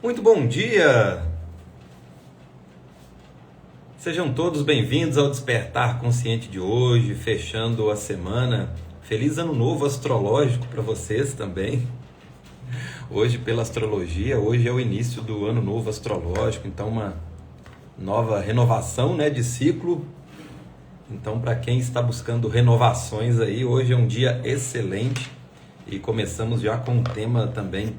Muito bom dia! Sejam todos bem-vindos ao Despertar Consciente de hoje, fechando a semana. Feliz Ano Novo Astrológico para vocês também. Hoje, pela astrologia, hoje é o início do Ano Novo Astrológico, então uma nova renovação, né, de ciclo. Então, para quem está buscando renovações aí, hoje é um dia excelente e começamos já com um tema também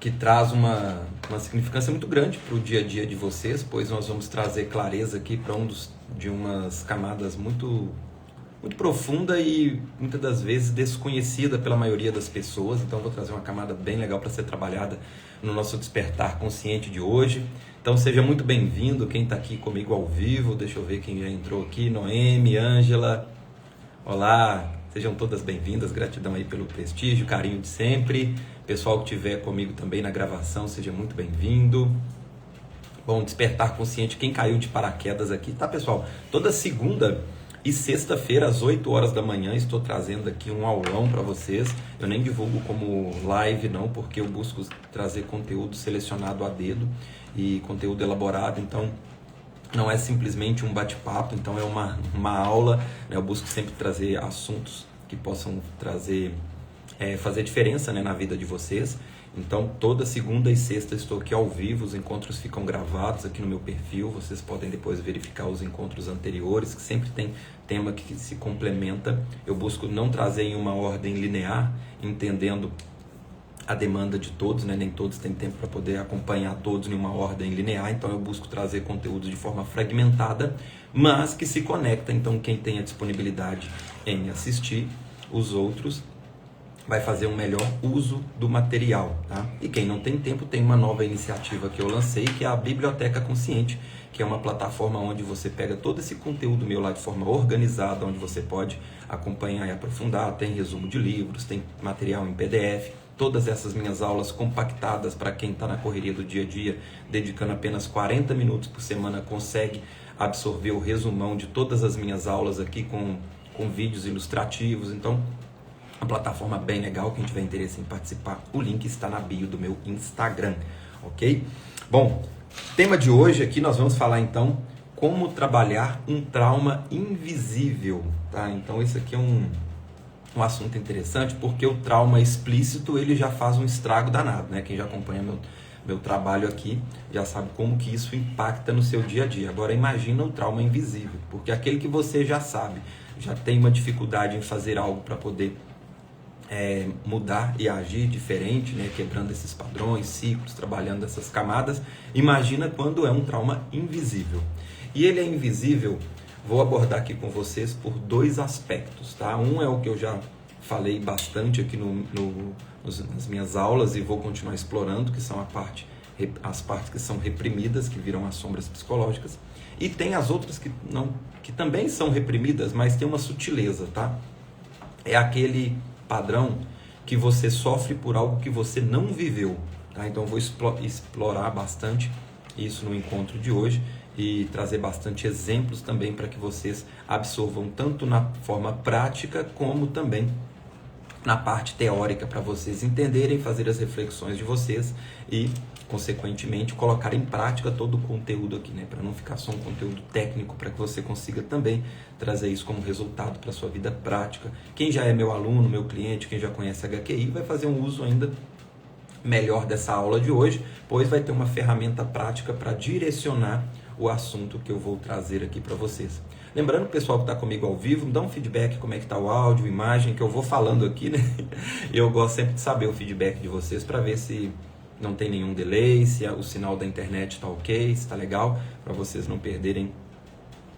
que traz uma significância muito grande para o dia a dia de vocês, pois nós vamos trazer clareza aqui para de umas camadas muito profunda e muitas das vezes desconhecida pela maioria das pessoas. Então vou trazer uma camada bem legal para ser trabalhada no nosso Despertar Consciente de hoje. Então seja muito bem-vindo quem está aqui comigo ao vivo. Deixa eu ver quem já entrou aqui. Noemi, Ângela, olá, sejam todas bem-vindas. Gratidão aí pelo prestígio, carinho de sempre. Pessoal que estiver comigo também na gravação, seja muito bem-vindo. Bom, Despertar Consciente, quem caiu de paraquedas aqui, tá, pessoal? Toda segunda e sexta-feira, às 8 horas da manhã, estou trazendo aqui um aulão para vocês. Eu nem divulgo como live, não, porque eu busco trazer conteúdo selecionado a dedo e conteúdo elaborado, então não é simplesmente um bate-papo, então é uma aula, né? Eu busco sempre trazer assuntos que possam fazer diferença, né, na vida de vocês. Então toda segunda e sexta estou aqui ao vivo, os encontros ficam gravados aqui no meu perfil, vocês podem depois verificar os encontros anteriores, que sempre tem tema que se complementa. Eu busco não trazer em uma ordem linear, entendendo a demanda de todos, né? Nem todos têm tempo para poder acompanhar todos em uma ordem linear, então eu busco trazer conteúdos de forma fragmentada, mas que se conecta. Então quem tem a disponibilidade em assistir, os outros vai fazer um melhor uso do material, tá? E quem não tem tempo, tem uma nova iniciativa que eu lancei, que é a Biblioteca Consciente, que é uma plataforma onde você pega todo esse conteúdo meu lá de forma organizada, onde você pode acompanhar e aprofundar, tem resumo de livros, tem material em PDF, todas essas minhas aulas compactadas para quem está na correria do dia a dia, dedicando apenas 40 minutos por semana, consegue absorver o resumão de todas as minhas aulas aqui com vídeos ilustrativos. Então, uma plataforma bem legal. Quem tiver interesse em participar, o link está na bio do meu Instagram, ok? Bom, tema de hoje aqui nós vamos falar então como trabalhar um trauma invisível, tá? Então esse aqui é um assunto interessante, porque o trauma explícito ele já faz um estrago danado, né? Quem já acompanha meu trabalho aqui já sabe como que isso impacta no seu dia a dia. Agora imagina o trauma invisível, porque aquele que você já sabe, já tem uma dificuldade em fazer algo para poder mudar e agir diferente, né? Quebrando esses padrões, ciclos, trabalhando essas camadas. Imagina quando é um trauma invisível. E ele é invisível, vou abordar aqui com vocês por dois aspectos, tá? Um é o que eu já falei bastante aqui nas minhas aulas e vou continuar explorando, que são as partes que são reprimidas, que viram as sombras psicológicas. E tem as outras que também são reprimidas, mas tem uma sutileza, tá? É aquele padrão que você sofre por algo que você não viveu, tá? Então eu vou explorar bastante isso no encontro de hoje e trazer bastante exemplos também para que vocês absorvam tanto na forma prática como também na parte teórica, para vocês entenderem, fazer as reflexões de vocês e, consequentemente, colocar em prática todo o conteúdo aqui, né? Para não ficar só um conteúdo técnico, para que você consiga também trazer isso como resultado para a sua vida prática. Quem já é meu aluno, meu cliente, quem já conhece HQI, vai fazer um uso ainda melhor dessa aula de hoje, pois vai ter uma ferramenta prática para direcionar o assunto que eu vou trazer aqui para vocês. Lembrando, pessoal que está comigo ao vivo, me dá um feedback, como é que está o áudio, imagem, que eu vou falando aqui, né? Eu gosto sempre de saber o feedback de vocês para ver se não tem nenhum delay, se o sinal da internet está ok, se está legal, para vocês não perderem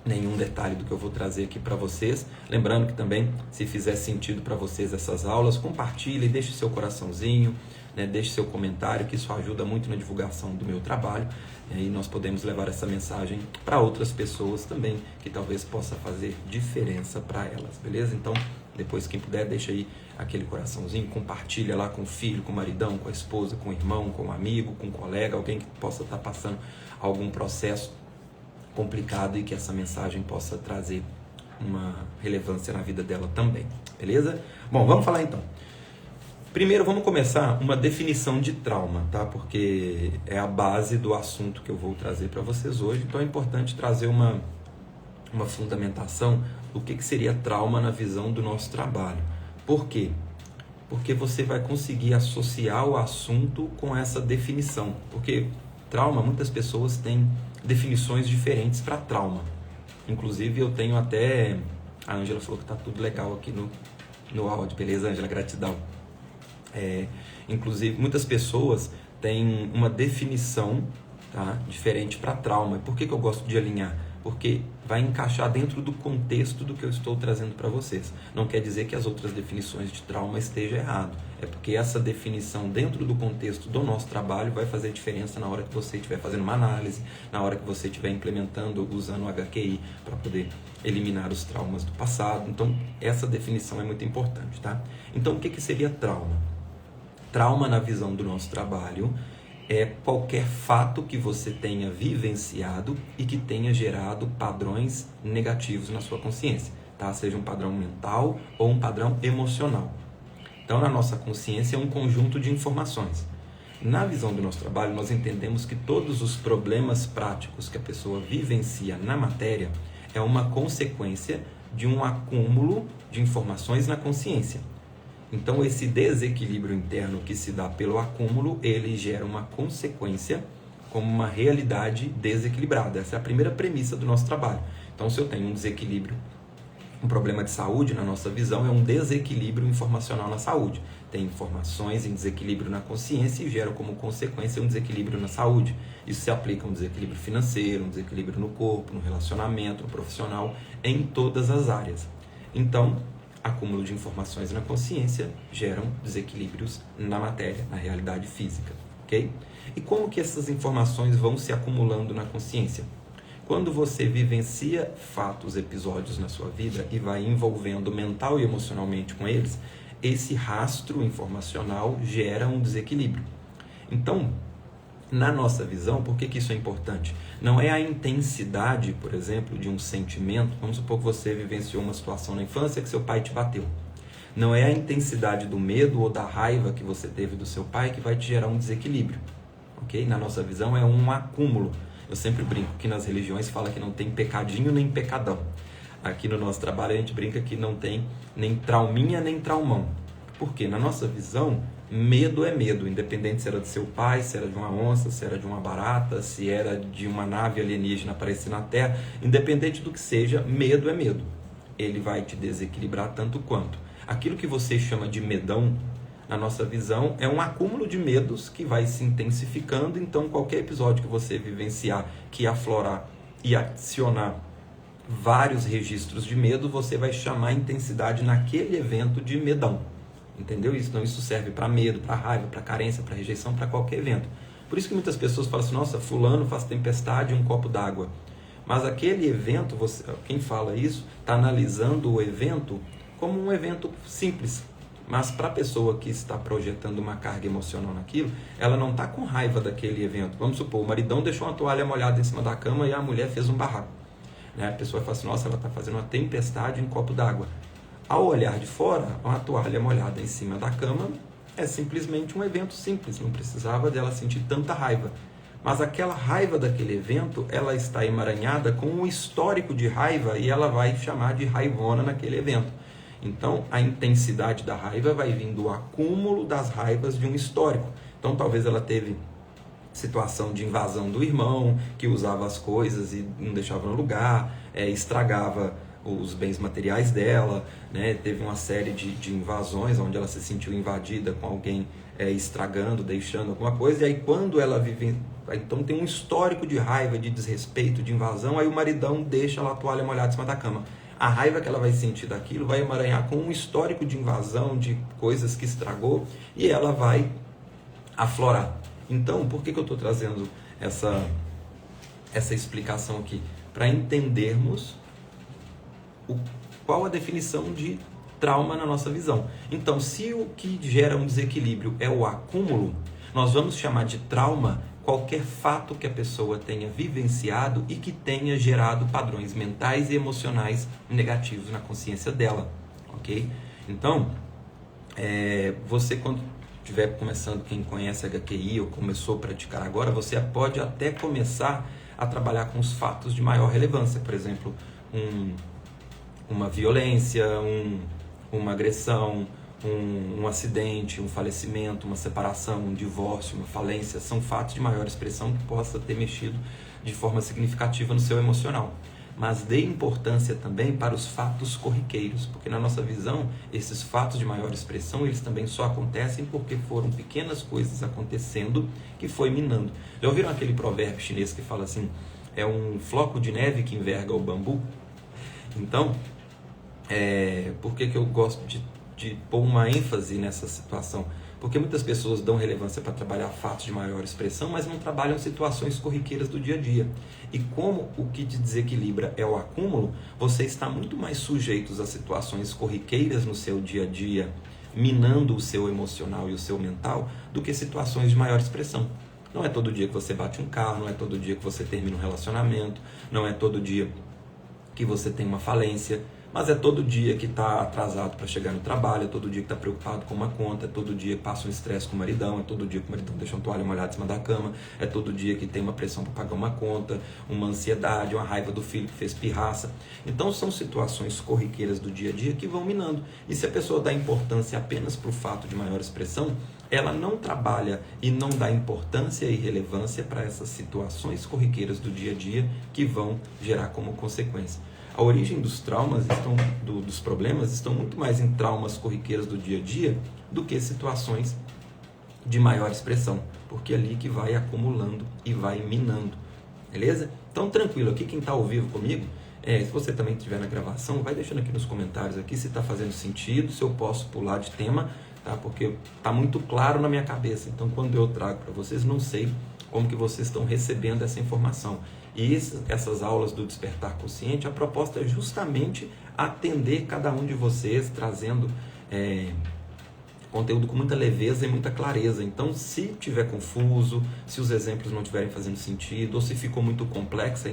nenhum detalhe do que eu vou trazer aqui para vocês. Lembrando que também, se fizer sentido para vocês essas aulas, compartilhe, deixe seu coraçãozinho, né? Deixe seu comentário, que isso ajuda muito na divulgação do meu trabalho. E aí nós podemos levar essa mensagem para outras pessoas também, que talvez possa fazer diferença para elas, beleza? Então, depois quem puder, deixa aí aquele coraçãozinho, compartilha lá com o filho, com o maridão, com a esposa, com o irmão, com o amigo, com o colega, alguém que possa estar passando algum processo complicado e que essa mensagem possa trazer uma relevância na vida dela também, beleza? Bom, vamos falar então. Primeiro, vamos começar uma definição de trauma, tá? Porque é a base do assunto que eu vou trazer para vocês hoje. Então é importante trazer uma fundamentação do que seria trauma na visão do nosso trabalho. Por quê? Porque você vai conseguir associar o assunto com essa definição. Porque trauma, muitas pessoas têm definições diferentes para trauma. Inclusive, eu tenho até... A Ângela falou que tá tudo legal aqui no áudio. Beleza, Ângela? Gratidão. Inclusive, muitas pessoas têm uma definição, tá, diferente para trauma. Por que eu gosto de alinhar? Porque vai encaixar dentro do contexto do que eu estou trazendo para vocês. Não quer dizer que as outras definições de trauma estejam errado. É porque essa definição dentro do contexto do nosso trabalho vai fazer diferença na hora que você estiver fazendo uma análise, na hora que você estiver implementando, usando o HQI para poder eliminar os traumas do passado. Então, essa definição é muito importante, tá? Então, o que seria trauma? Trauma, na visão do nosso trabalho, é qualquer fato que você tenha vivenciado e que tenha gerado padrões negativos na sua consciência, tá? Seja um padrão mental ou um padrão emocional. Então, na nossa consciência é um conjunto de informações. Na visão do nosso trabalho, nós entendemos que todos os problemas práticos que a pessoa vivencia na matéria é uma consequência de um acúmulo de informações na consciência. Então, esse desequilíbrio interno que se dá pelo acúmulo, ele gera uma consequência como uma realidade desequilibrada. Essa é a primeira premissa do nosso trabalho. Então, se eu tenho um desequilíbrio, um problema de saúde, na nossa visão, é um desequilíbrio informacional na saúde. Tem informações em desequilíbrio na consciência e geram como consequência um desequilíbrio na saúde. Isso se aplica a um desequilíbrio financeiro, um desequilíbrio no corpo, no relacionamento, no profissional, em todas as áreas. Então, acúmulo de informações na consciência geram desequilíbrios na matéria, na realidade física, ok? E como que essas informações vão se acumulando na consciência? Quando você vivencia fatos, episódios na sua vida e vai envolvendo mental e emocionalmente com eles, esse rastro informacional gera um desequilíbrio. Então, na nossa visão, por que isso é importante? Não é a intensidade, por exemplo, de um sentimento. Vamos supor que você vivenciou uma situação na infância que seu pai te bateu. Não é a intensidade do medo ou da raiva que você teve do seu pai que vai te gerar um desequilíbrio. Ok? Na nossa visão é um acúmulo. Eu sempre brinco que nas religiões fala que não tem pecadinho nem pecadão. Aqui no nosso trabalho a gente brinca que não tem nem trauminha nem traumão. Por quê? Na nossa visão, medo é medo, independente se era do seu pai, se era de uma onça, se era de uma barata, se era de uma nave alienígena aparecer na Terra, independente do que seja, medo é medo. Ele vai te desequilibrar tanto quanto. Aquilo que você chama de medão, na nossa visão, é um acúmulo de medos que vai se intensificando. Então, qualquer episódio que você vivenciar, que aflorar e adicionar vários registros de medo, você vai chamar a intensidade naquele evento de medão. Entendeu isso? Então, isso serve para medo, para raiva, para carência, para rejeição, para qualquer evento. Por isso que muitas pessoas falam assim, nossa, fulano faz tempestade em um copo d'água. Mas aquele evento, quem fala isso, está analisando o evento como um evento simples. Mas para a pessoa que está projetando uma carga emocional naquilo, ela não está com raiva daquele evento. Vamos supor, o maridão deixou uma toalha molhada em cima da cama e a mulher fez um barraco. A pessoa fala assim, nossa, ela está fazendo uma tempestade em um copo d'água. Ao olhar de fora, uma toalha molhada em cima da cama é simplesmente um evento simples, não precisava dela sentir tanta raiva. Mas aquela raiva daquele evento, ela está emaranhada com um histórico de raiva e ela vai chamar de raivona naquele evento. Então, a intensidade da raiva vai vir do acúmulo das raivas de um histórico. Então, talvez ela teve situação de invasão do irmão, que usava as coisas e não deixava no lugar, estragava os bens materiais dela, né? Teve uma série de invasões onde ela se sentiu invadida com alguém estragando, deixando alguma coisa, e aí quando ela vive, então tem um histórico de raiva, de desrespeito, de invasão, aí o maridão deixa lá a toalha molhada em cima da cama. A raiva que ela vai sentir daquilo vai emaranhar com um histórico de invasão, de coisas que estragou, e ela vai aflorar. Então, por que eu estou trazendo essa explicação aqui? Para entendermos qual a definição de trauma na nossa visão. Então, se o que gera um desequilíbrio é o acúmulo, nós vamos chamar de trauma qualquer fato que a pessoa tenha vivenciado e que tenha gerado padrões mentais e emocionais negativos na consciência dela, ok? Então, Você, quando estiver começando, quem conhece HQI ou começou a praticar agora, você pode até começar a trabalhar com os fatos de maior relevância. Por exemplo, uma violência, uma agressão, um acidente, um falecimento, uma separação, um divórcio, uma falência. São fatos de maior expressão que possa ter mexido de forma significativa no seu emocional. Mas dê importância também para os fatos corriqueiros, porque na nossa visão, esses fatos de maior expressão, eles também só acontecem porque foram pequenas coisas acontecendo que foi minando. Já ouviram aquele provérbio chinês que fala assim, é um floco de neve que enverga o bambu? Então, por que eu gosto de pôr uma ênfase nessa situação? Porque muitas pessoas dão relevância para trabalhar fatos de maior expressão, mas não trabalham situações corriqueiras do dia a dia. E como o que te desequilibra é o acúmulo, você está muito mais sujeito a situações corriqueiras no seu dia a dia, minando o seu emocional e o seu mental, do que situações de maior expressão. Não é todo dia que você bate um carro, não é todo dia que você termina um relacionamento, não é todo dia que você tem uma falência, mas é todo dia que está atrasado para chegar no trabalho, é todo dia que está preocupado com uma conta, é todo dia que passa um estresse com o maridão, é todo dia que o maridão deixa uma toalha molhada em cima da cama, é todo dia que tem uma pressão para pagar uma conta, uma ansiedade, uma raiva do filho que fez pirraça. Então são situações corriqueiras do dia a dia que vão minando. E se a pessoa dá importância apenas para o fato de maior expressão, ela não trabalha e não dá importância e relevância para essas situações corriqueiras do dia a dia que vão gerar como consequência. A origem dos traumas, dos problemas, estão muito mais em traumas corriqueiros do dia a dia do que situações de maior expressão, porque é ali que vai acumulando e vai minando, beleza? Então tranquilo, aqui quem está ao vivo comigo, se você também estiver na gravação, vai deixando aqui nos comentários aqui se está fazendo sentido, se eu posso pular de tema, tá? Porque está muito claro na minha cabeça, então quando eu trago para vocês, não sei como que vocês estão recebendo essa informação. E essas aulas do Despertar Consciente, a proposta é justamente atender cada um de vocês, trazendo conteúdo com muita leveza e muita clareza. Então, se tiver confuso, se os exemplos não estiverem fazendo sentido, ou se ficou muito complexa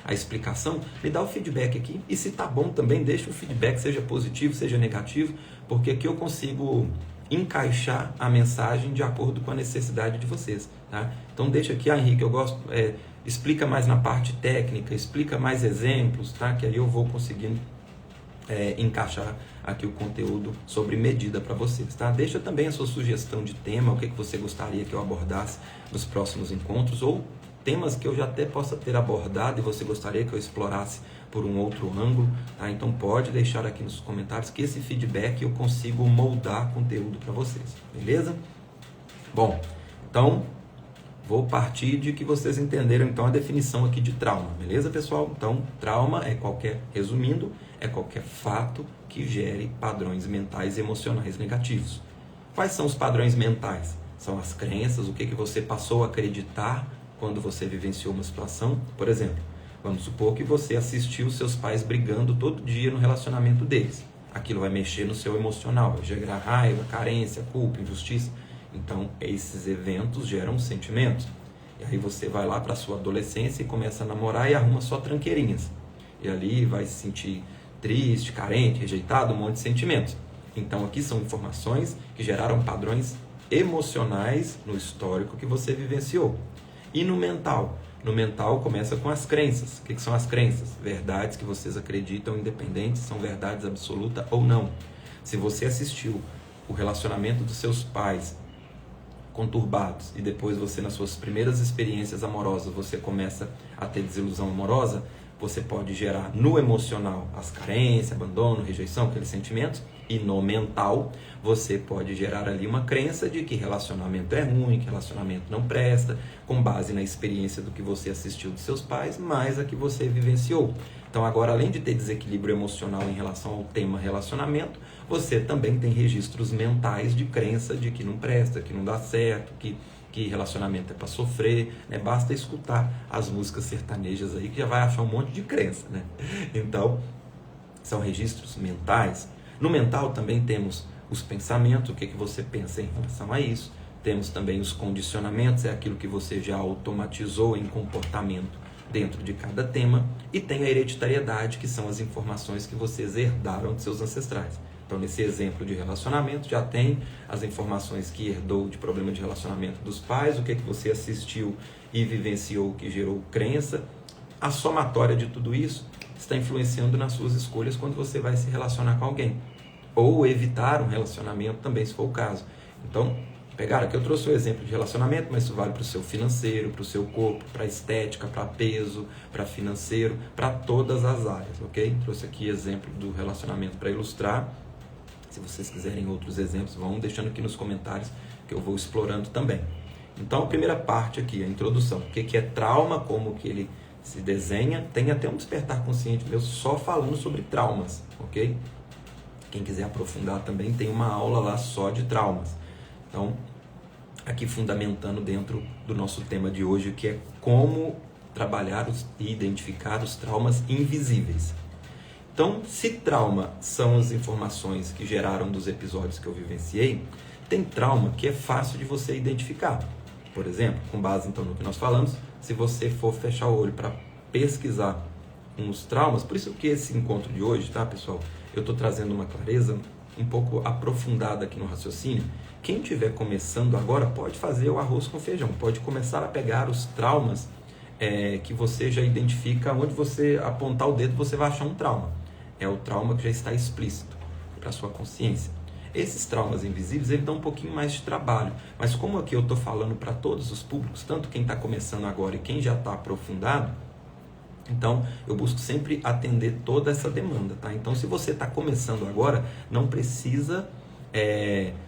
a explicação, me dá o feedback aqui. E se tá bom também, deixa o feedback, seja positivo, seja negativo, porque aqui eu consigo encaixar a mensagem de acordo com a necessidade de vocês, tá? Então deixa aqui, Henrique, eu gosto, explica mais na parte técnica, explica mais exemplos, tá? Que aí eu vou conseguindo encaixar aqui o conteúdo sobre medida para vocês, tá? Deixa também a sua sugestão de tema, o que você gostaria que eu abordasse nos próximos encontros, ou temas que eu já até possa ter abordado e você gostaria que eu explorasse por um outro ângulo, tá? Então pode deixar aqui nos comentários que esse feedback eu consigo moldar conteúdo para vocês, beleza? Bom, então vou partir de que vocês entenderam então a definição aqui de trauma, beleza, pessoal? Então, trauma resumindo, é qualquer fato que gere padrões mentais e emocionais negativos. Quais são os padrões mentais? São as crenças, o que você passou a acreditar quando você vivenciou uma situação. Por exemplo, vamos supor que você assistiu seus pais brigando todo dia no relacionamento deles. Aquilo vai mexer no seu emocional, vai gerar raiva, carência, culpa, injustiça. Então, esses eventos geram sentimentos. E aí você vai lá para a sua adolescência e começa a namorar e arruma só tranqueirinhas. E ali vai se sentir triste, carente, rejeitado, um monte de sentimentos. Então, aqui são informações que geraram padrões emocionais no histórico que você vivenciou. E no mental? No mental começa com as crenças. O que são as crenças? Verdades que vocês acreditam independentes, são verdades absolutas ou não. Se você assistiu o relacionamento dos seus pais conturbados e depois você, nas suas primeiras experiências amorosas, você começa a ter desilusão amorosa, você pode gerar no emocional as carências, abandono, rejeição, aqueles sentimentos, e no mental você pode gerar ali uma crença de que relacionamento é ruim, que relacionamento não presta, com base na experiência do que você assistiu dos seus pais, mais a que você vivenciou. Então agora, além de ter desequilíbrio emocional em relação ao tema relacionamento, você também tem registros mentais de crença de que não presta, que não dá certo, que relacionamento é para sofrer, né? Basta escutar as músicas sertanejas aí que já vai achar um monte de crença, né? Então, são registros mentais. No mental também temos os pensamentos, o que você pensa em relação a isso. Temos também os condicionamentos, é aquilo que você já automatizou em comportamento dentro de cada tema. E tem a hereditariedade, que são as informações que vocês herdaram de seus ancestrais. Então, nesse exemplo de relacionamento, já tem as informações que herdou de problema de relacionamento dos pais, o que você assistiu e vivenciou que gerou crença. A somatória de tudo isso está influenciando nas suas escolhas quando você vai se relacionar com alguém. Ou evitar um relacionamento também, se for o caso. Então, pegaram aqui, eu trouxe o exemplo de relacionamento, mas isso vale para o seu financeiro, para o seu corpo, para estética, para peso, para financeiro, para todas as áreas, ok? Trouxe aqui exemplo do relacionamento para ilustrar. Se vocês quiserem outros exemplos, vão deixando aqui nos comentários que eu vou explorando também. Então, a primeira parte aqui, a introdução. O que é trauma, como que ele se desenha. Tem até um despertar consciente meu só falando sobre traumas, ok? Quem quiser aprofundar também, tem uma aula lá só de traumas. Então, aqui fundamentando dentro do nosso tema de hoje, que é como trabalhar e identificar os traumas invisíveis. Então, se trauma são as informações que geraram dos episódios que eu vivenciei, tem trauma que é fácil de você identificar. Por exemplo, com base então no que nós falamos, se você for fechar o olho para pesquisar uns traumas, por isso que esse encontro de hoje, tá, pessoal? Eu estou trazendo uma clareza um pouco aprofundada aqui no raciocínio. Quem estiver começando agora pode fazer o arroz com feijão, pode começar a pegar os traumas que você já identifica, onde você apontar o dedo você vai achar um trauma. É o trauma que já está explícito para a sua consciência. Esses traumas invisíveis, ele dão um pouquinho mais de trabalho, mas como aqui eu estou falando para todos os públicos, tanto quem está começando agora e quem já está aprofundado, então eu busco sempre atender toda essa demanda, tá? Então, se você está começando agora, não precisa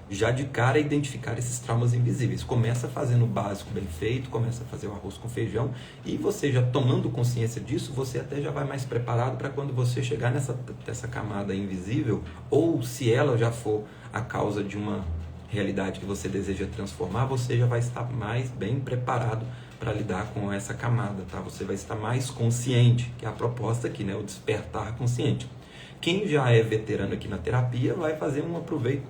já de cara identificar esses traumas invisíveis. Começa fazendo o básico bem feito, começa a fazer o arroz com feijão, e você já tomando consciência disso, você até já vai mais preparado para quando você chegar nessa camada invisível, ou se ela já for a causa de uma realidade que você deseja transformar, você já vai estar mais bem preparado para lidar com essa camada, tá? Você vai estar mais consciente, que é a proposta aqui, né? O despertar consciente. Quem já é veterano aqui na terapia vai fazer um aproveito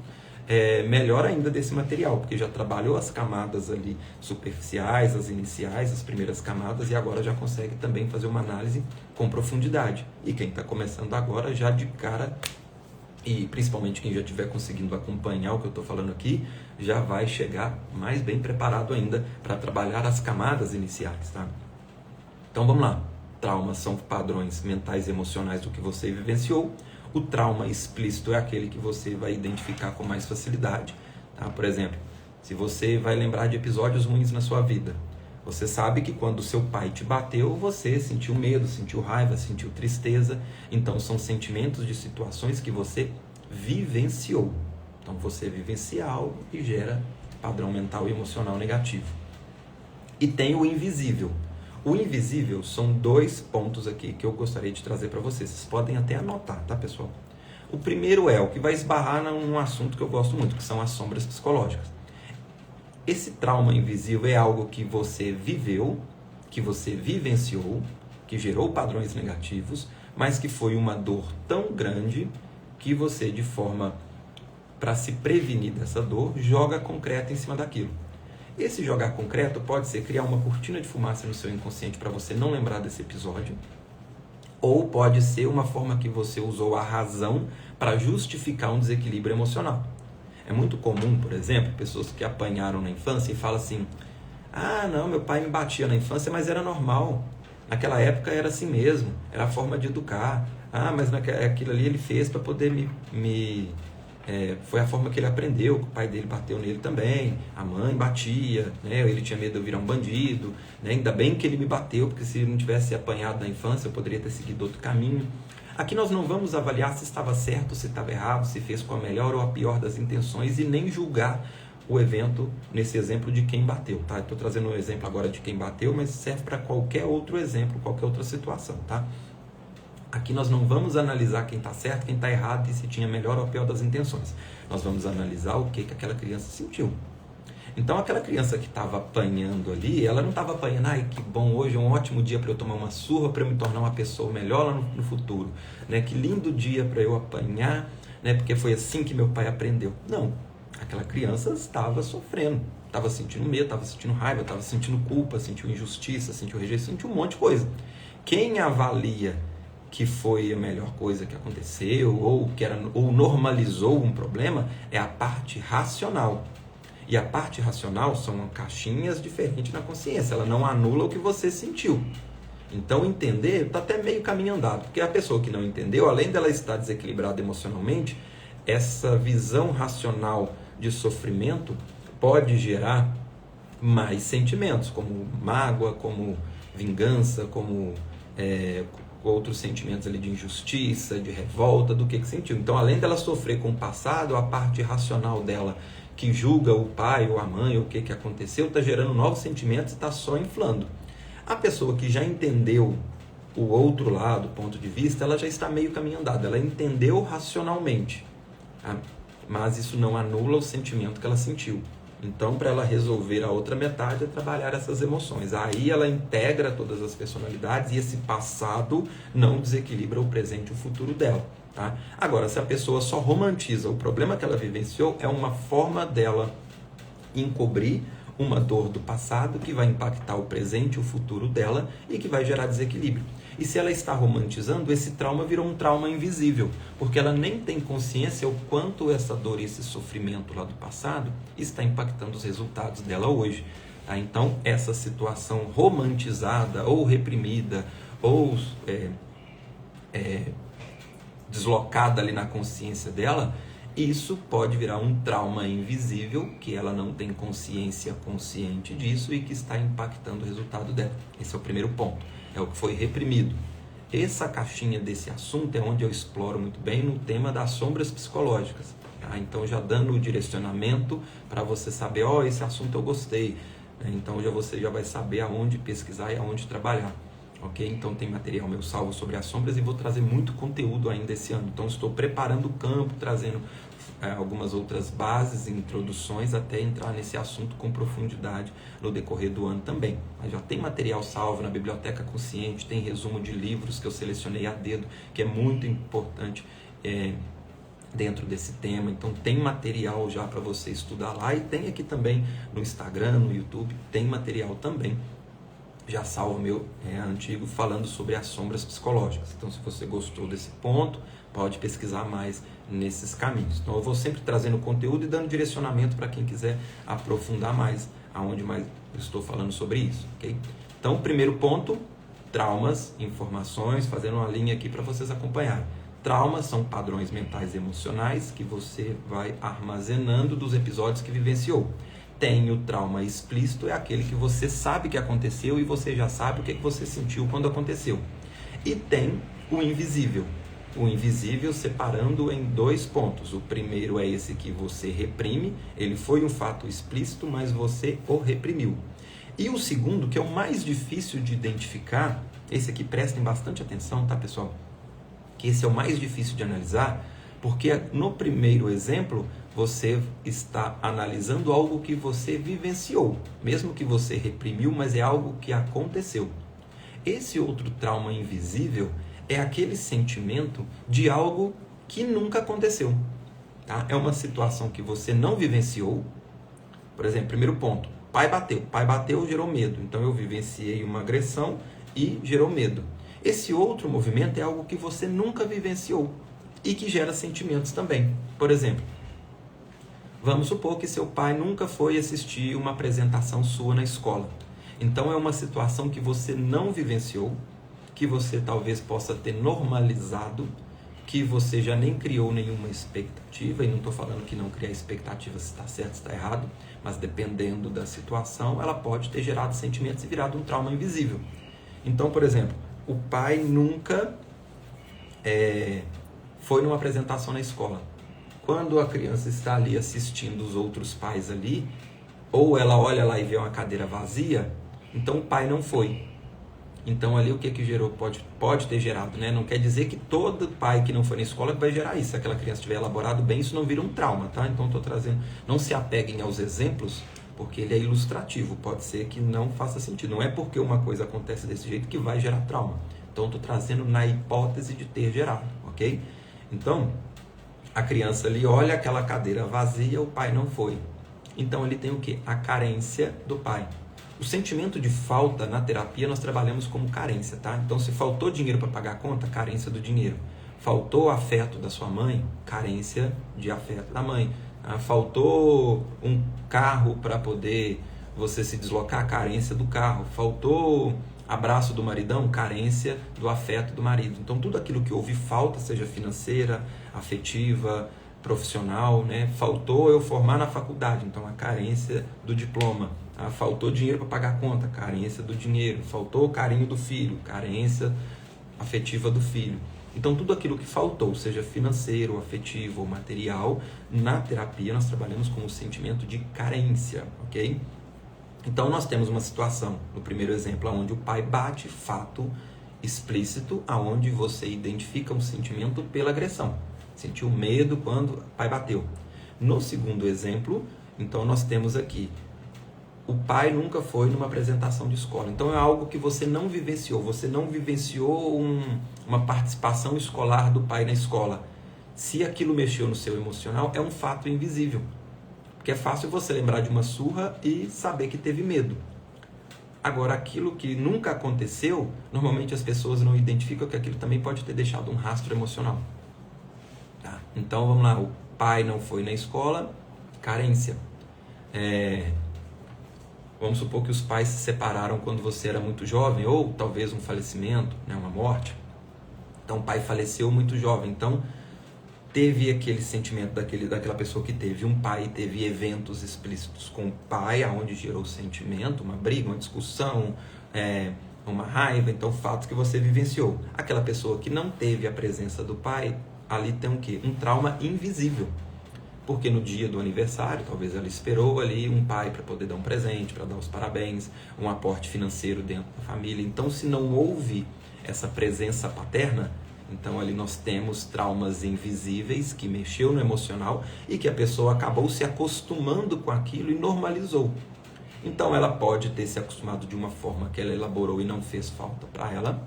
melhor ainda desse material, porque já trabalhou as camadas ali superficiais, as iniciais, as primeiras camadas, e agora já consegue também fazer uma análise com profundidade. E quem está começando agora já de cara, e principalmente quem já estiver conseguindo acompanhar o que eu estou falando aqui, já vai chegar mais bem preparado ainda para trabalhar as camadas iniciais, tá? Então vamos lá. Traumas são padrões mentais e emocionais do que você vivenciou. O trauma explícito é aquele que você vai identificar com mais facilidade, tá? Por exemplo, se você vai lembrar de episódios ruins na sua vida, você sabe que quando seu pai te bateu, você sentiu medo, sentiu raiva, sentiu tristeza. Então são sentimentos de situações que você vivenciou. Então você vivencia algo e gera padrão mental e emocional negativo. E tem o invisível. O invisível são 2 pontos aqui que eu gostaria de trazer para vocês. Vocês podem até anotar, tá, pessoal? O primeiro é o que vai esbarrar num assunto que eu gosto muito, que são as sombras psicológicas. Esse trauma invisível é algo que você viveu, que você vivenciou, que gerou padrões negativos, mas que foi uma dor tão grande que você, de forma para se prevenir dessa dor, joga concreto em cima daquilo. Esse jogar concreto pode ser criar uma cortina de fumaça no seu inconsciente para você não lembrar desse episódio, ou pode ser uma forma que você usou a razão para justificar um desequilíbrio emocional. É muito comum, por exemplo, pessoas que apanharam na infância e falam assim: ah, não, meu pai me batia na infância, mas era normal. Naquela época era assim mesmo, era a forma de educar. Ah, mas aquilo ali ele fez para poder foi a forma que ele aprendeu, que o pai dele bateu nele também, a mãe batia, né? Ele tinha medo de eu virar um bandido, né? Ainda bem que ele me bateu, porque se ele não tivesse apanhado na infância, eu poderia ter seguido outro caminho. Aqui nós não vamos avaliar se estava certo, se estava errado, se fez com a melhor ou a pior das intenções, e nem julgar o evento nesse exemplo de quem bateu, tá? Estou trazendo um exemplo agora de quem bateu, mas serve para qualquer outro exemplo, qualquer outra situação, tá? Aqui nós não vamos analisar quem está certo, quem está errado e se tinha melhor ou a pior das intenções. Nós vamos analisar o que aquela criança sentiu. Então aquela criança que estava apanhando ali, ela não estava apanhando, ai que bom, hoje é um ótimo dia para eu tomar uma surra, para eu me tornar uma pessoa melhor lá no futuro. Né? Que lindo dia para eu apanhar, né? Porque foi assim que meu pai aprendeu. Não, aquela criança estava sofrendo, estava sentindo medo, estava sentindo raiva, estava sentindo culpa, sentiu injustiça, sentiu rejeição, sentiu um monte de coisa. Quem avalia que foi a melhor coisa que aconteceu, ou normalizou um problema, é a parte racional. E a parte racional são caixinhas diferentes na consciência, ela não anula o que você sentiu. Então entender está até meio caminho andado, porque a pessoa que não entendeu, além dela estar desequilibrada emocionalmente, essa visão racional de sofrimento pode gerar mais sentimentos, como mágoa, como vingança, como outros sentimentos ali de injustiça, de revolta, do que sentiu. Então, além dela sofrer com o passado, a parte racional dela, que julga o pai ou a mãe, ou o que aconteceu, está gerando novos sentimentos e está só inflando. A pessoa que já entendeu o outro lado, o ponto de vista, ela já está meio caminho andado, ela entendeu racionalmente, tá? Mas isso não anula o sentimento que ela sentiu. Então, para ela resolver a outra metade, é trabalhar essas emoções. Aí ela integra todas as personalidades e esse passado não desequilibra o presente e o futuro dela. Tá? Agora, se a pessoa só romantiza o problema que ela vivenciou, é uma forma dela encobrir uma dor do passado que vai impactar o presente e o futuro dela e que vai gerar desequilíbrio. E se ela está romantizando, esse trauma virou um trauma invisível, porque ela nem tem consciência o quanto essa dor e esse sofrimento lá do passado está impactando os resultados dela hoje. Tá? Então, essa situação romantizada ou reprimida ou deslocada ali na consciência dela, isso pode virar um trauma invisível, que ela não tem consciência consciente disso e que está impactando o resultado dela. Esse é o primeiro ponto, é o que foi reprimido. Essa caixinha desse assunto é onde eu exploro muito bem no tema das sombras psicológicas. Tá? Então, já dando o direcionamento para você saber, esse assunto eu gostei. Então, você já vai saber aonde pesquisar e aonde trabalhar. Ok? Então tem material meu salvo sobre as sombras e vou trazer muito conteúdo ainda esse ano. Então estou preparando o campo, trazendo algumas outras bases, introduções, até entrar nesse assunto com profundidade no decorrer do ano também. Mas já tem material salvo na Biblioteca Consciente, tem resumo de livros que eu selecionei a dedo, que é muito importante dentro desse tema. Então tem material já para você estudar lá e tem aqui também no Instagram, no YouTube, tem material também já salvo meu antigo falando sobre as sombras psicológicas. Então, se você gostou desse ponto, pode pesquisar mais nesses caminhos. Então, eu vou sempre trazendo conteúdo e dando direcionamento para quem quiser aprofundar mais aonde mais eu estou falando sobre isso, ok? Então, primeiro ponto, traumas, informações, fazendo uma linha aqui para vocês acompanharem. Traumas são padrões mentais e emocionais que você vai armazenando dos episódios que vivenciou. Tem o trauma explícito, é aquele que você sabe que aconteceu e você já sabe o que você sentiu quando aconteceu. E tem o invisível. O invisível separando em dois pontos. O primeiro é esse que você reprime, ele foi um fato explícito, mas você o reprimiu. E o segundo, que é o mais difícil de identificar, esse aqui prestem bastante atenção, tá, pessoal? Que esse é o mais difícil de analisar, porque no primeiro exemplo, você está analisando algo que você vivenciou, mesmo que você reprimiu, mas é algo que aconteceu. Esse outro trauma invisível é aquele sentimento de algo que nunca aconteceu. Tá? É uma situação que você não vivenciou. Por exemplo, primeiro ponto, pai bateu, gerou medo. Então eu vivenciei uma agressão e gerou medo. Esse outro movimento é algo que você nunca vivenciou e que gera sentimentos também. Por exemplo, vamos supor que seu pai nunca foi assistir uma apresentação sua na escola. Então é uma situação que você não vivenciou, que você talvez possa ter normalizado, que você já nem criou nenhuma expectativa, e não estou falando que não criar expectativa se está certo, se está errado, mas dependendo da situação, ela pode ter gerado sentimentos e virado um trauma invisível. Então, por exemplo, o pai nunca foi numa apresentação na escola. Quando a criança está ali assistindo os outros pais ali, ou ela olha lá e vê uma cadeira vazia, então o pai não foi. Então ali o que gerou? Pode ter gerado, né? Não quer dizer que todo pai que não foi na escola vai gerar isso. Se aquela criança tiver elaborado bem, isso não vira um trauma, tá? Então estou trazendo, não se apeguem aos exemplos, porque ele é ilustrativo, pode ser que não faça sentido. Não é porque uma coisa acontece desse jeito que vai gerar trauma. Então estou trazendo na hipótese de ter gerado, ok? Então, a criança ali olha aquela cadeira vazia, o pai não foi. Então ele tem o quê? A carência do pai. O sentimento de falta na terapia nós trabalhamos como carência, tá? Então, se faltou dinheiro para pagar a conta, carência do dinheiro. Faltou afeto da sua mãe, carência de afeto da mãe. Faltou um carro para poder você se deslocar, carência do carro. Faltou abraço do maridão, carência do afeto do marido. Então, tudo aquilo que houve falta, seja financeira, afetiva, profissional, né? Faltou eu formar na faculdade, então a carência do diploma. Faltou dinheiro para pagar a conta, carência do dinheiro. Faltou o carinho do filho, carência afetiva do filho. Então, tudo aquilo que faltou, seja financeiro, afetivo ou material, na terapia nós trabalhamos com o sentimento de carência, ok? Então, nós temos uma situação, no primeiro exemplo, onde o pai bate, fato explícito, aonde você identifica um sentimento pela agressão. Sentiu medo quando o pai bateu. No segundo exemplo, então, nós temos aqui, o pai nunca foi numa apresentação de escola. Então, é algo que você não vivenciou. Você não vivenciou uma participação escolar do pai na escola. Se aquilo mexeu no seu emocional, é um fato invisível. Porque é fácil você lembrar de uma surra e saber que teve medo. Agora, aquilo que nunca aconteceu, normalmente as pessoas não identificam que aquilo também pode ter deixado um rastro emocional. Tá? Então, vamos lá. O pai não foi na escola, carência. Vamos supor que os pais se separaram quando você era muito jovem, ou talvez um falecimento, né, uma morte. Então, o pai faleceu muito jovem. Então, teve aquele sentimento daquela pessoa que teve um pai, teve eventos explícitos com o pai, aonde gerou sentimento, uma briga, uma discussão, uma raiva. Então, fatos que você vivenciou. Aquela pessoa que não teve a presença do pai, ali tem o quê? Um trauma invisível. Porque no dia do aniversário, talvez ela esperou ali um pai para poder dar um presente, para dar os parabéns, um aporte financeiro dentro da família. Então, se não houve essa presença paterna, então ali nós temos traumas invisíveis que mexeu no emocional e que a pessoa acabou se acostumando com aquilo e normalizou. Então, ela pode ter se acostumado de uma forma que ela elaborou e não fez falta para ela,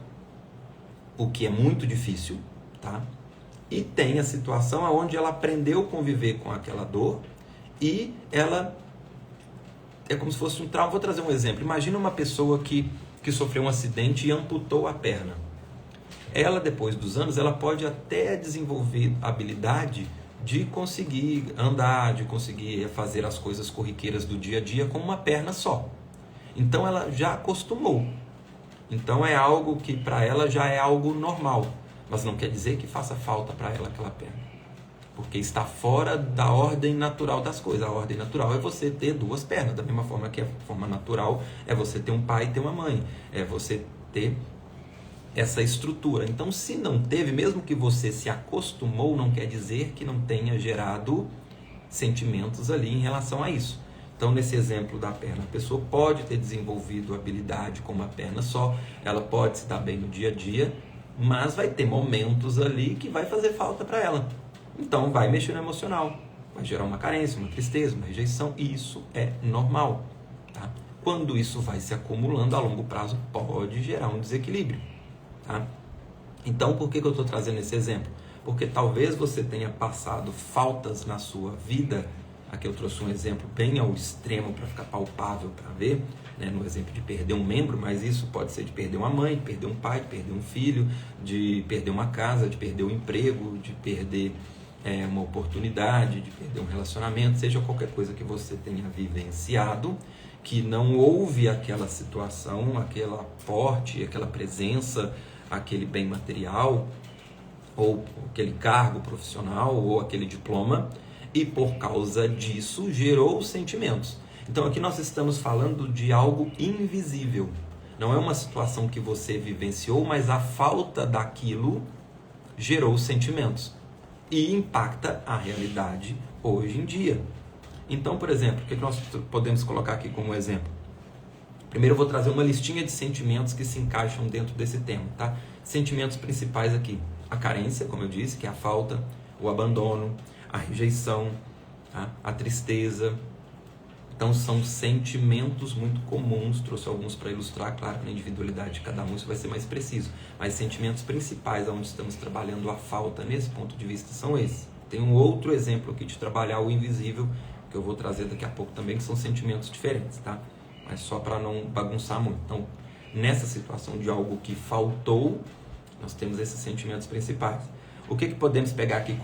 o que é muito difícil, tá? E tem a situação onde ela aprendeu a conviver com aquela dor e ela é como se fosse um trauma. Vou trazer um exemplo. Imagina uma pessoa que sofreu um acidente e amputou a perna. Ela, depois dos anos, ela pode até desenvolver a habilidade de conseguir andar, de conseguir fazer as coisas corriqueiras do dia a dia com uma perna só. Então, ela já acostumou. Então, é algo que para ela já é algo normal. Mas não quer dizer que faça falta para ela aquela perna. Porque está fora da ordem natural das coisas. A ordem natural é você ter duas pernas. Da mesma forma que a forma natural é você ter um pai e ter uma mãe. É você ter essa estrutura. Então, se não teve, mesmo que você se acostumou, não quer dizer que não tenha gerado sentimentos ali em relação a isso. Então, nesse exemplo da perna, a pessoa pode ter desenvolvido habilidade com uma perna só. Ela pode se dar bem no dia a dia, mas vai ter momentos ali que vai fazer falta para ela. Então, vai mexer no emocional, vai gerar uma carência, uma tristeza, uma rejeição, e isso é normal. Tá? Quando isso vai se acumulando a longo prazo, pode gerar um desequilíbrio. Tá? Então, por que eu estou trazendo esse exemplo? Porque talvez você tenha passado faltas na sua vida. Aqui eu trouxe um exemplo bem ao extremo para ficar palpável para ver, né? No exemplo de perder um membro, mas isso pode ser de perder uma mãe, de perder um pai, de perder um filho, de perder uma casa, de perder um emprego, de perder uma oportunidade, de perder um relacionamento, seja qualquer coisa que você tenha vivenciado, que não houve aquela situação, aquele aporte, aquela presença, aquele bem material, ou aquele cargo profissional, ou aquele diploma, e por causa disso gerou sentimentos. Então aqui nós estamos falando de algo invisível. Não é uma situação que você vivenciou, mas a falta daquilo gerou sentimentos e impacta a realidade hoje em dia. Então, por exemplo, o que nós podemos colocar aqui como exemplo? Primeiro eu vou trazer uma listinha de sentimentos que se encaixam dentro desse tema, tá? Sentimentos principais aqui: a carência, como eu disse, que é a falta, o abandono, a rejeição, tá? A tristeza. Então são sentimentos muito comuns, trouxe alguns para ilustrar, claro, na individualidade de cada um isso vai ser mais preciso, mas sentimentos principais onde estamos trabalhando a falta nesse ponto de vista são esses. Tem um outro exemplo aqui de trabalhar o invisível, que eu vou trazer daqui a pouco também, que são sentimentos diferentes, tá? mas só para não bagunçar muito. Então, nessa situação de algo que faltou, nós temos esses sentimentos principais. O que podemos pegar aqui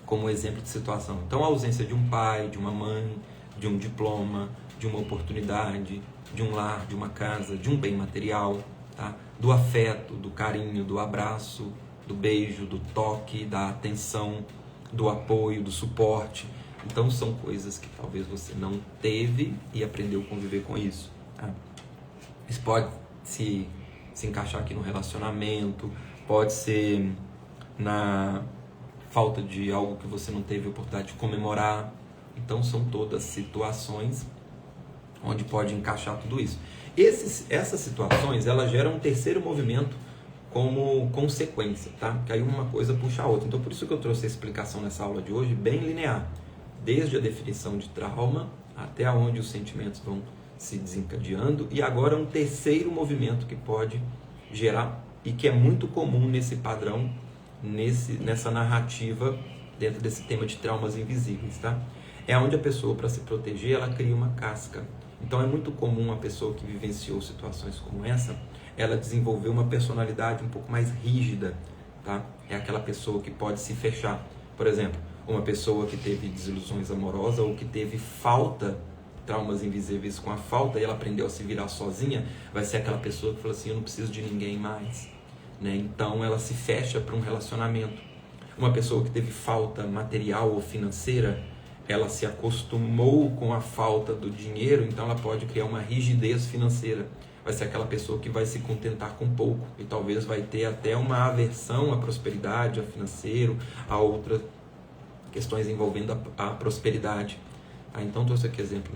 como exemplo de situação? Então, a ausência de um pai, de uma mãe, de um diploma, de uma oportunidade, de um lar, de uma casa, de um bem material, tá? Do afeto, do carinho, do abraço, do beijo, do toque, da atenção, do apoio, do suporte. Então, são coisas que talvez você não teve e aprendeu a conviver com isso. Tá? Isso pode se encaixar aqui no relacionamento, pode ser na falta de algo que você não teve a oportunidade de comemorar. Então, são todas situações onde pode encaixar tudo isso. Essas situações, elas geram um terceiro movimento como consequência, tá? Que aí uma coisa puxa a outra. Então, por isso que eu trouxe a explicação nessa aula de hoje bem linear. Desde a definição de trauma até onde os sentimentos vão se desencadeando. E agora um terceiro movimento que pode gerar e que é muito comum nesse padrão, nessa narrativa, dentro desse tema de traumas invisíveis, tá? É onde a pessoa, para se proteger, ela cria uma casca. Então, é muito comum a pessoa que vivenciou situações como essa, ela desenvolver uma personalidade um pouco mais rígida, tá? É aquela pessoa que pode se fechar. Por exemplo, uma pessoa que teve desilusões amorosas ou que teve traumas invisíveis com a falta, e ela aprendeu a se virar sozinha, vai ser aquela pessoa que fala assim, eu não preciso de ninguém mais, né? Então, ela se fecha para um relacionamento. Uma pessoa que teve falta material ou financeira, ela se acostumou com a falta do dinheiro, então ela pode criar uma rigidez financeira. Vai ser aquela pessoa que vai se contentar com pouco e talvez vai ter até uma aversão à prosperidade, ao financeiro, a outras questões envolvendo a prosperidade. Então, trouxe aqui exemplo.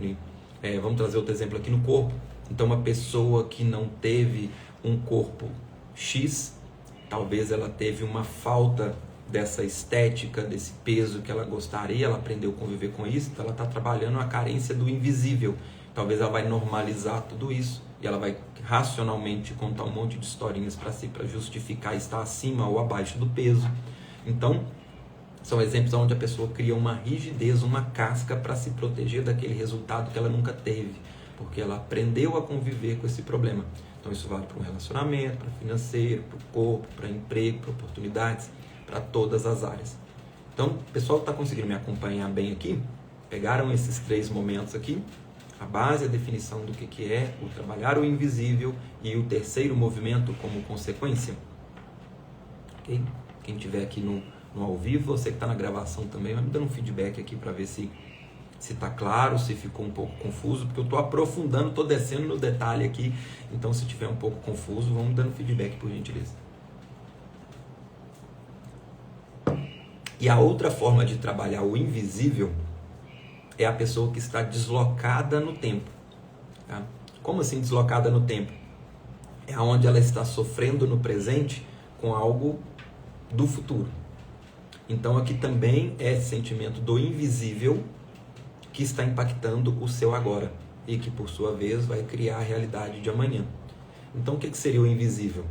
Vamos trazer outro exemplo aqui no corpo. Então, uma pessoa que não teve um corpo X, talvez ela teve uma falta dessa estética, desse peso que ela gostaria, ela aprendeu a conviver com isso, então ela está trabalhando a carência do invisível. Talvez ela vai normalizar tudo isso e ela vai racionalmente contar um monte de historinhas para si, para justificar estar acima ou abaixo do peso. Então, são exemplos onde a pessoa cria uma rigidez, uma casca para se proteger daquele resultado que ela nunca teve, porque ela aprendeu a conviver com esse problema. Então, isso vale para um relacionamento, para financeiro, para o corpo, para emprego, para oportunidades, para todas as áreas. Então, o pessoal está conseguindo me acompanhar bem aqui? Pegaram esses 3 momentos aqui? A base, a definição do que é o trabalhar o invisível e o terceiro movimento como consequência. Ok? Quem estiver aqui no ao vivo, você que está na gravação também, vai me dando um feedback aqui para ver se está claro, se ficou um pouco confuso, porque eu estou aprofundando, estou descendo no detalhe aqui, então se tiver um pouco confuso, vamos dando feedback por gentileza. E a outra forma de trabalhar o invisível é a pessoa que está deslocada no tempo. Tá? Como assim deslocada no tempo? É onde ela está sofrendo no presente com algo do futuro. Então aqui também é esse sentimento do invisível que está impactando o seu agora e que por sua vez vai criar a realidade de amanhã. Então o que seria o invisível?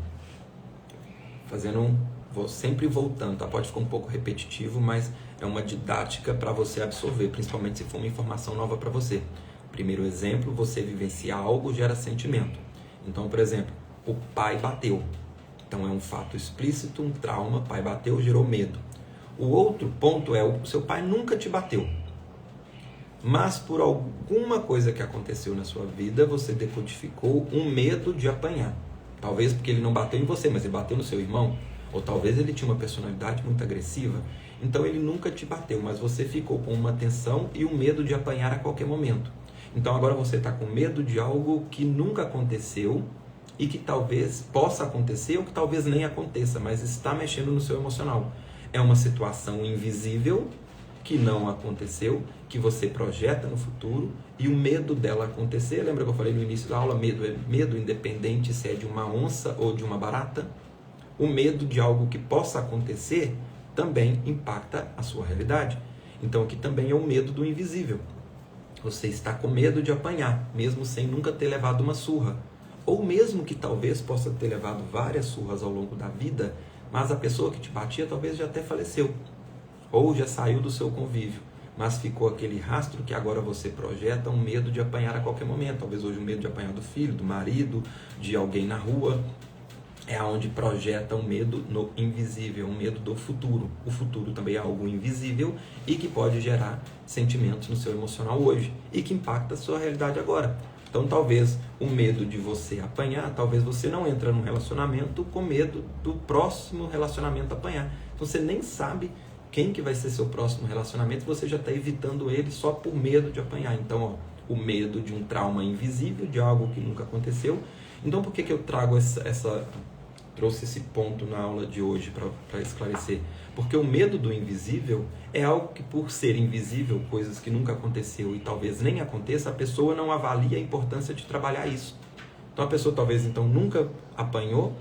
Vou sempre voltando, tá? Pode ficar um pouco repetitivo, mas é uma didática para você absorver, principalmente se for uma informação nova para você. Primeiro exemplo, você vivenciar algo gera sentimento. Então, por exemplo, o pai bateu. Então é um fato explícito, um trauma, pai bateu, gerou medo. O outro ponto é o seu pai nunca te bateu. Mas por alguma coisa que aconteceu na sua vida, você decodificou um medo de apanhar. Talvez porque ele não bateu em você, mas ele bateu no seu irmão. Ou talvez ele tinha uma personalidade muito agressiva. Então ele nunca te bateu, mas você ficou com uma tensão e um medo de apanhar a qualquer momento. Então agora você está com medo de algo que nunca aconteceu e que talvez possa acontecer ou que talvez nem aconteça, mas está mexendo no seu emocional. É uma situação invisível que não aconteceu, que você projeta no futuro, e o medo dela acontecer, lembra que eu falei no início da aula, medo é medo independente se é de uma onça ou de uma barata. O medo de algo que possa acontecer também impacta a sua realidade. Então aqui também é o medo do invisível. Você está com medo de apanhar, mesmo sem nunca ter levado uma surra. Ou mesmo que talvez possa ter levado várias surras ao longo da vida, mas a pessoa que te batia talvez já até faleceu. Ou já saiu do seu convívio. mas ficou aquele rastro que agora você projeta um medo de apanhar a qualquer momento. Talvez hoje o medo de apanhar do filho, do marido, de alguém na rua. É onde projeta um medo no invisível, um medo do futuro. O futuro também é algo invisível e que pode gerar sentimentos no seu emocional hoje e que impacta a sua realidade agora. Então talvez o medo de você apanhar, talvez você não entra num relacionamento com medo do próximo relacionamento apanhar. Então você nem sabe quem que vai ser seu próximo relacionamento, você já está evitando ele só por medo de apanhar. Então, o medo de um trauma invisível, de algo que nunca aconteceu. Então por que eu trago trouxe esse ponto na aula de hoje para esclarecer? Porque o medo do invisível é algo que, por ser invisível, coisas que nunca aconteceu e talvez nem aconteça, a pessoa não avalia a importância de trabalhar isso. Então a pessoa talvez então nunca apanhou,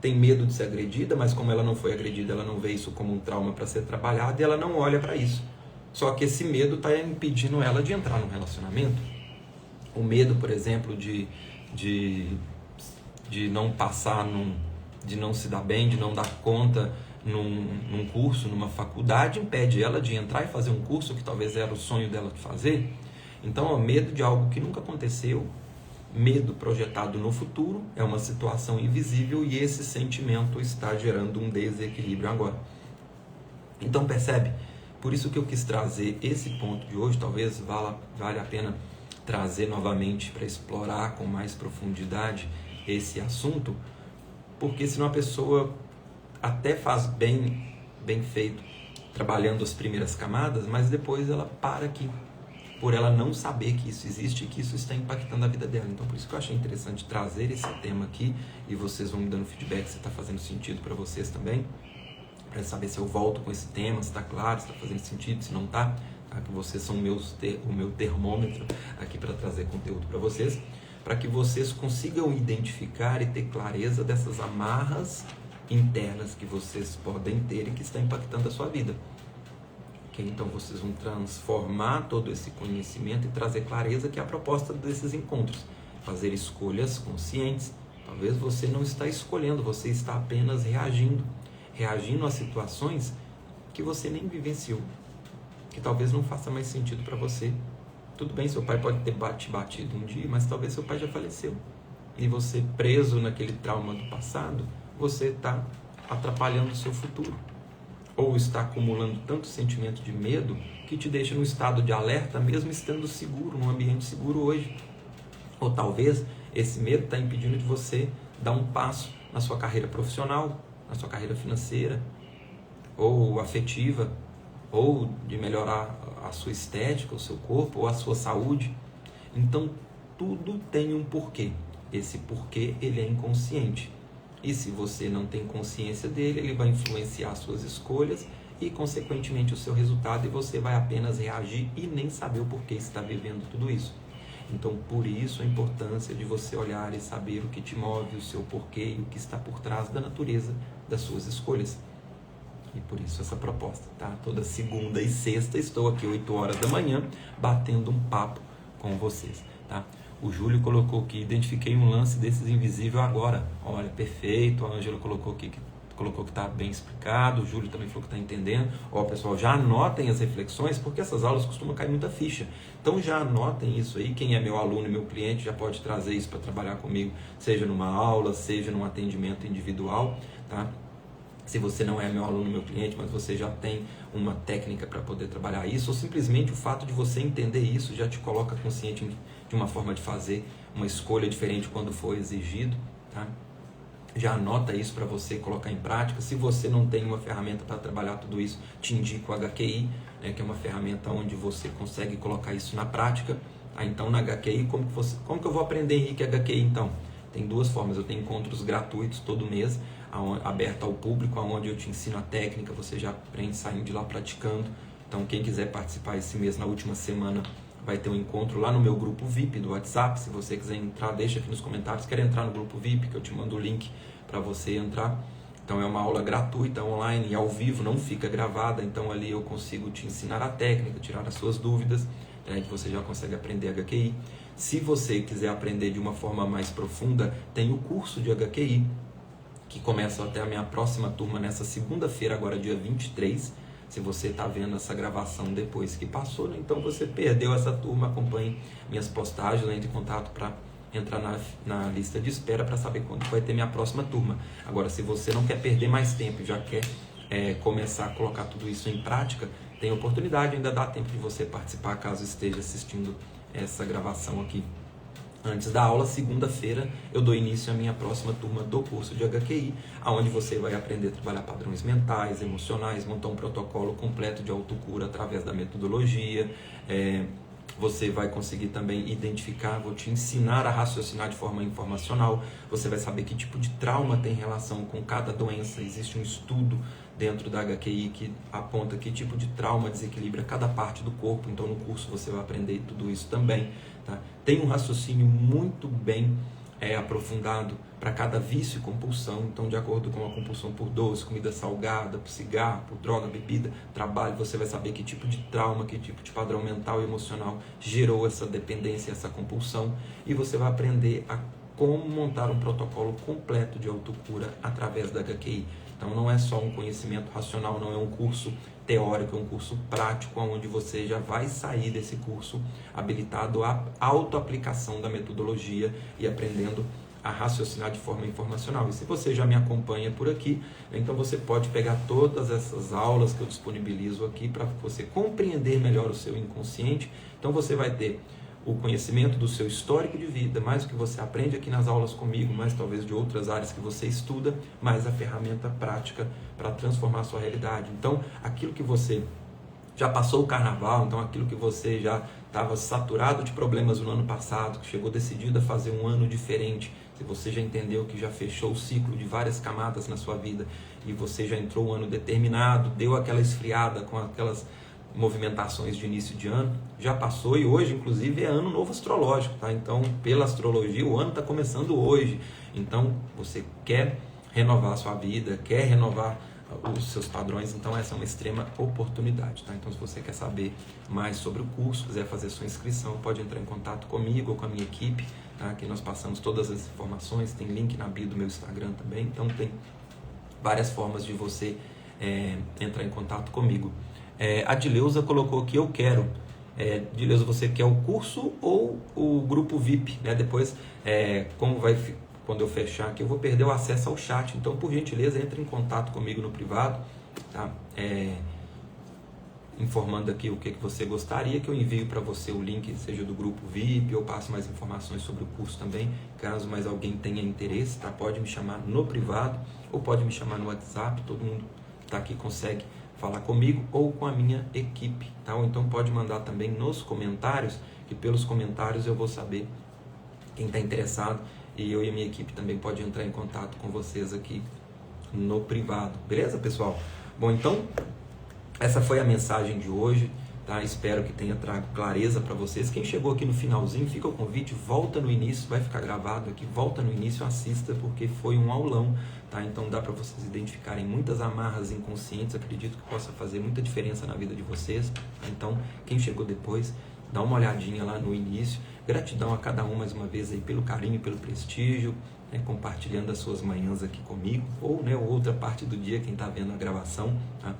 tem medo de ser agredida, mas como ela não foi agredida, ela não vê isso como um trauma para ser trabalhado e ela não olha para isso. Só que esse medo está impedindo ela de entrar num relacionamento. O medo, por exemplo, de não passar de não se dar bem, de não dar conta num curso, numa faculdade, impede ela de entrar e fazer um curso que talvez era o sonho dela de fazer. Então, medo de algo que nunca aconteceu, medo projetado no futuro, é uma situação invisível e esse sentimento está gerando um desequilíbrio agora. Então, percebe? Por isso que eu quis trazer esse ponto de hoje, talvez valha a pena trazer novamente para explorar com mais profundidade esse assunto, porque senão a pessoa até faz bem feito trabalhando as primeiras camadas, mas depois ela para aqui, por ela não saber que isso existe e que isso está impactando a vida dela. Então por isso que eu achei interessante trazer esse tema aqui e vocês vão me dando feedback se está fazendo sentido para vocês também, para saber se eu volto com esse tema, se está claro, se está fazendo sentido, se não está, tá? Que vocês são o meu termômetro aqui para trazer conteúdo para vocês, para que vocês consigam identificar e ter clareza dessas amarras internas que vocês podem ter e que está impactando a sua vida. Okay? Então vocês vão transformar todo esse conhecimento e trazer clareza, que é a proposta desses encontros. Fazer escolhas conscientes. Talvez você não está escolhendo, você está apenas reagindo a situações que você nem vivenciou, que talvez não faça mais sentido para você. Tudo bem, seu pai pode ter batido um dia, mas talvez seu pai já faleceu. E você, preso naquele trauma do passado, você está atrapalhando o seu futuro. Ou está acumulando tanto sentimento de medo que te deixa num estado de alerta, mesmo estando seguro, num ambiente seguro hoje. Ou talvez esse medo está impedindo de você dar um passo na sua carreira profissional, na sua carreira financeira, ou afetiva, ou de melhorar a sua estética, o seu corpo, ou a sua saúde. Então, tudo tem um porquê. Esse porquê, ele é inconsciente. E se você não tem consciência dele, ele vai influenciar as suas escolhas e, consequentemente, o seu resultado, e você vai apenas reagir e nem saber o porquê está vivendo tudo isso. Então, por isso, a importância de você olhar e saber o que te move, o seu porquê e o que está por trás da natureza das suas escolhas. E por isso essa proposta, tá? Toda segunda e sexta estou aqui 8 horas da manhã batendo um papo com vocês, tá? O Júlio colocou que identifiquei um lance desses invisível agora. Olha, perfeito. A Ângela colocou que está bem explicado. O Júlio também falou que está entendendo. Ó, pessoal, já anotem as reflexões, porque essas aulas costumam cair muita ficha. Então já anotem isso aí. Quem é meu aluno e meu cliente já pode trazer isso para trabalhar comigo, seja numa aula, seja num atendimento individual, tá? Se você não é meu aluno, meu cliente, mas você já tem uma técnica para poder trabalhar isso, ou simplesmente o fato de você entender isso já te coloca consciente de uma forma de fazer uma escolha diferente quando for exigido, tá? Já anota isso para você colocar em prática. Se você não tem uma ferramenta para trabalhar tudo isso, te indico o HQI, né, que é uma ferramenta onde você consegue colocar isso na prática. Então na HQI, como que eu vou aprender, Henrique, HQI então? Tem duas formas. Eu tenho encontros gratuitos todo mês, aberto ao público, onde eu te ensino a técnica, você já aprende saindo de lá praticando. Então quem quiser participar esse mês, na última semana, vai ter um encontro lá no meu grupo VIP do WhatsApp. Se você quiser entrar, deixa aqui nos comentários, quer entrar no grupo VIP, que eu te mando o link para você entrar. Então é uma aula gratuita, online e ao vivo, não fica gravada. Então ali eu consigo te ensinar a técnica, tirar as suas dúvidas, que você já consegue aprender HQI. Se você quiser aprender de uma forma mais profunda, tem o curso de HQI, que começa até a minha próxima turma nessa segunda-feira, agora dia 23. Se você está vendo essa gravação depois que passou, né? Então você perdeu essa turma, acompanhe minhas postagens, entre em contato para entrar na lista de espera para saber quando vai ter minha próxima turma. Agora, se você não quer perder mais tempo e já quer começar a colocar tudo isso em prática, tem oportunidade, ainda dá tempo de você participar caso esteja assistindo essa gravação aqui. Antes da aula, segunda-feira, eu dou início à minha próxima turma do curso de HQI, onde você vai aprender a trabalhar padrões mentais, emocionais, montar um protocolo completo de autocura através da metodologia. Você vai conseguir também identificar, vou te ensinar a raciocinar de forma informacional. Você vai saber que tipo de trauma tem relação com cada doença. Existe um estudo dentro da HQI que aponta que tipo de trauma desequilibra cada parte do corpo. Então no curso você vai aprender tudo isso também. Tá? Tem um raciocínio muito bem aprofundado para cada vício e compulsão. Então, de acordo com a compulsão por doce, comida salgada, por cigarro, por droga, bebida, trabalho, você vai saber que tipo de trauma, que tipo de padrão mental e emocional gerou essa dependência, essa compulsão. E você vai aprender a como montar um protocolo completo de autocura através da HQI. Então, não é só um conhecimento racional, não é um curso teórico, é um curso prático, onde você já vai sair desse curso habilitado à autoaplicação da metodologia e aprendendo a raciocinar de forma informacional. E se você já me acompanha por aqui, então você pode pegar todas essas aulas que eu disponibilizo aqui para você compreender melhor o seu inconsciente. Então você vai ter o conhecimento do seu histórico de vida, mais o que você aprende aqui nas aulas comigo, mais talvez de outras áreas que você estuda, mais a ferramenta prática para transformar a sua realidade. Então, aquilo que você já passou o carnaval, então aquilo que você já estava saturado de problemas no ano passado, que chegou decidido a fazer um ano diferente, se você já entendeu que já fechou o ciclo de várias camadas na sua vida e você já entrou um ano determinado, deu aquela esfriada com aquelas movimentações de início de ano, já passou e hoje, inclusive, é ano novo astrológico, tá? Então, pela astrologia, o ano está começando hoje. Então, você quer renovar a sua vida, quer renovar os seus padrões, então essa é uma extrema oportunidade, tá? Então, se você quer saber mais sobre o curso, quiser fazer sua inscrição, pode entrar em contato comigo ou com a minha equipe, tá? Que nós passamos todas as informações, tem link na bio do meu Instagram também, então tem várias formas de você entrar em contato comigo. A Dileuza colocou que eu quero. Dileuza, você quer o curso ou o grupo VIP? Né? Depois, quando eu fechar aqui, eu vou perder o acesso ao chat. Então, por gentileza, entre em contato comigo no privado, tá? Informando aqui o que você gostaria, que eu envio para você o link, seja do grupo VIP, eu passo mais informações sobre o curso também, caso mais alguém tenha interesse, tá? Pode me chamar no privado ou pode me chamar no WhatsApp, todo mundo tá aqui consegue falar comigo ou com a minha equipe, tá? Ou então pode mandar também nos comentários, que pelos comentários eu vou saber quem está interessado e eu e a minha equipe também pode entrar em contato com vocês aqui no privado, beleza, pessoal? Bom, então essa foi a mensagem de hoje, tá? Espero que tenha trago clareza para vocês. Quem chegou aqui no finalzinho, fica o convite, volta no início, vai ficar gravado aqui, volta no início, assista, porque foi um aulão, tá? Então dá para vocês identificarem muitas amarras inconscientes, acredito que possa fazer muita diferença na vida de vocês, tá? Então quem chegou depois, dá uma olhadinha lá no início. Gratidão a cada um mais uma vez aí pelo carinho, pelo prestígio, né? Compartilhando as suas manhãs aqui comigo, ou né, outra parte do dia, quem está vendo a gravação, tá?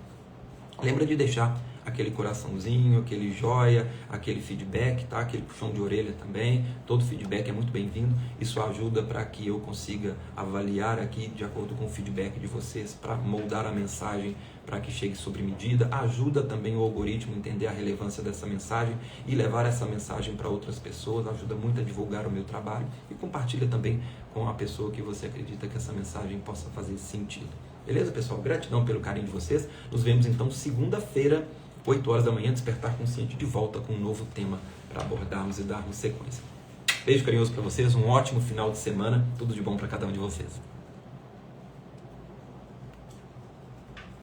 Lembra de deixar aquele coraçãozinho, aquele joia, aquele feedback, tá? Aquele puxão de orelha também. Todo feedback é muito bem-vindo. Isso ajuda para que eu consiga avaliar aqui de acordo com o feedback de vocês, para moldar a mensagem para que chegue sobre medida. Ajuda também o algoritmo a entender a relevância dessa mensagem e levar essa mensagem para outras pessoas. Ajuda muito a divulgar o meu trabalho e compartilha também com a pessoa que você acredita que essa mensagem possa fazer sentido. Beleza, pessoal? Gratidão pelo carinho de vocês. Nos vemos então segunda-feira, 8 horas da manhã, Despertar Consciente, de volta com um novo tema para abordarmos e darmos sequência. Beijo carinhoso para vocês, um ótimo final de semana, tudo de bom para cada um de vocês.